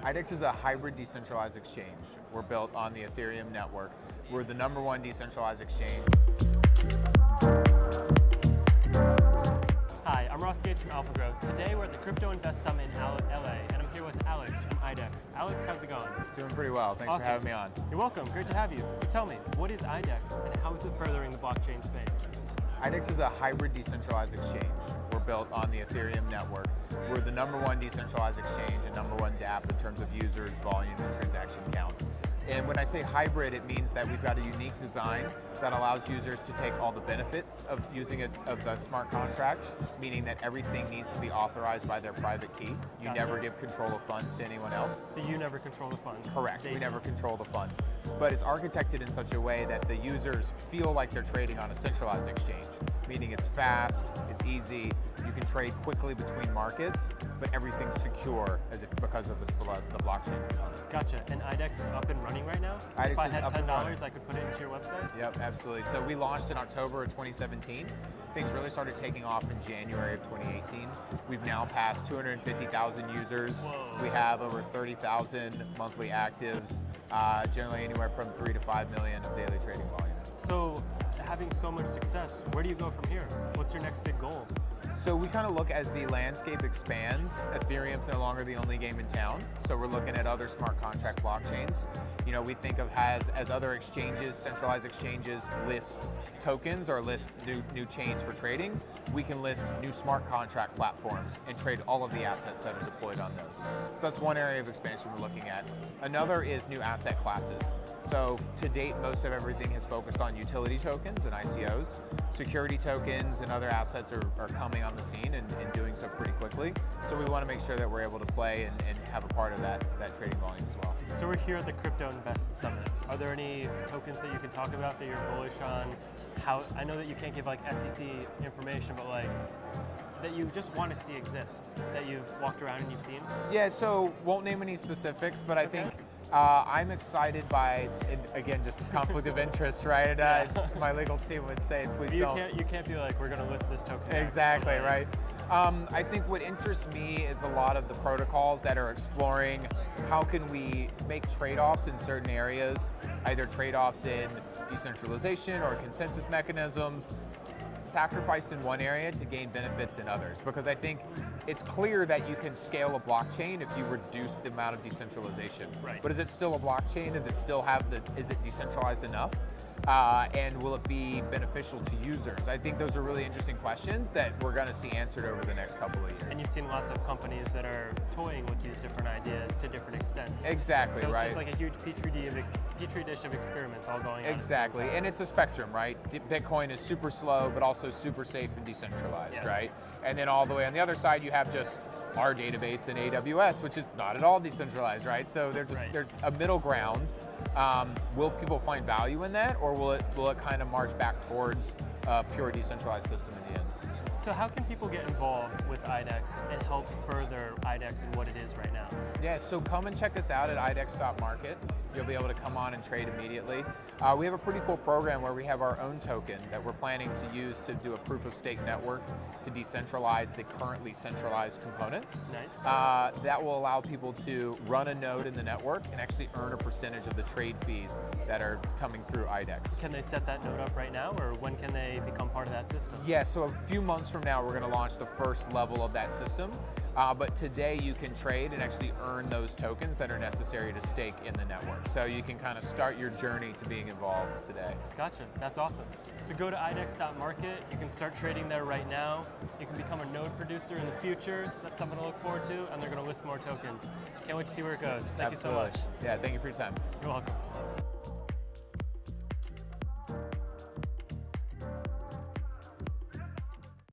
Idex is a hybrid decentralized exchange. We're built on the Ethereum network. We're the #1 decentralized exchange. Hi, I'm Ross Gates from AlphaGrowth. Today we're at the Crypto Invest Summit in LA, and I'm here with Alex from Idex. Alex, how's it going? Doing pretty well. Thanks for having me on. You're welcome. Great to have you. So tell me, what is Idex, and how is it furthering the blockchain space? Idex is a hybrid decentralized exchange. We're built on the Ethereum network. We're the #1 decentralized exchange and #1 DApp in terms of users, volume, and transaction count. And when I say hybrid, it means that we've got a unique design that allows users to take all the benefits of using the smart contract, meaning that everything needs to be authorized by their private key. You Gotcha. Never give control of funds to anyone else. So you never control the funds? Correct, we never control the funds. But it's architected in such a way that the users feel like they're trading on a centralized exchange, meaning it's fast, it's easy, you can trade quickly between markets, but everything's secure because of the blockchain component. Gotcha. And Idex is up and running right now? Idex if I is had up and $10, running. I could put it into your website? Yep, absolutely. So we launched in October of 2017. Things really started taking off in January of 2018. We've now passed 250,000 users. Whoa. We have over 30,000 monthly actives, generally anywhere from 3 to 5 million of daily trading volume. So, having so much success, where do you go from here? What's your next big goal? So we kind of look as the landscape expands, Ethereum's no longer the only game in town. So we're looking at other smart contract blockchains. You know, we think of as other exchanges, centralized exchanges list tokens or list new chains for trading. We can list new smart contract platforms and trade all of the assets that are deployed on those. So that's one area of expansion we're looking at. Another is new asset classes. So to date, most of everything has focused on utility tokens and ICOs. Security tokens and other assets are coming on the scene and doing so pretty quickly. So we want to make sure that we're able to play and have a part of that trading volume as well. So we're here at the Crypto Invest Summit. Are there any tokens that you can talk about that you're bullish on? I know that you can't give like SEC information, but like that you just want to see exist, that you've walked around and you've seen? Yeah, so won't name any specifics, but I think I'm excited by, and again, just conflict of interest, right? My legal team would say, please don't. You can't be like, we're going to list this token. Exactly, right. I think what interests me is a lot of the protocols that are exploring how can we make trade-offs in certain areas, either trade-offs in decentralization or consensus mechanisms, sacrifice in one area to gain benefits in others. Because I think it's clear that you can scale a blockchain if you reduce the amount of decentralization. Right. But is it still a blockchain? Is it decentralized enough? And will it be beneficial to users? I think those are really interesting questions that we're going to see answered over the next couple of years. And you've seen lots of companies that are toying with these different ideas to different extents. Exactly, so it's right. just like a huge petri dish of experiments all going on. Exactly, and it's a spectrum, right? Bitcoin is super slow, but also super safe and decentralized, Yes. right? And then all the way on the other side, you have just our database in AWS, which is not at all decentralized, right? So there's a middle ground. Will people find value in that, or will it kind of march back towards a pure decentralized system in the end? So how can people get involved with Idex and help further Idex and what it is right now? Yeah, so come and check us out at idex.market. You'll be able to come on and trade immediately. We have a pretty cool program where we have our own token that we're planning to use to do a proof of stake network to decentralize the currently centralized components. Nice. That will allow people to run a node in the network and actually earn a percentage of the trade fees that are coming through Idex. Can they set that node up right now, or when can they become part of that system? Yeah, so a few months from now, we're going to launch the first level of that system. But today you can trade and actually earn those tokens that are necessary to stake in the network. So you can kind of start your journey to being involved today. Gotcha, that's awesome. So go to idex.market, you can start trading there right now. You can become a node producer in the future. That's something to look forward to, and they're going to list more tokens. Can't wait to see where it goes. Thank you so much. Yeah, thank you for your time. You're welcome.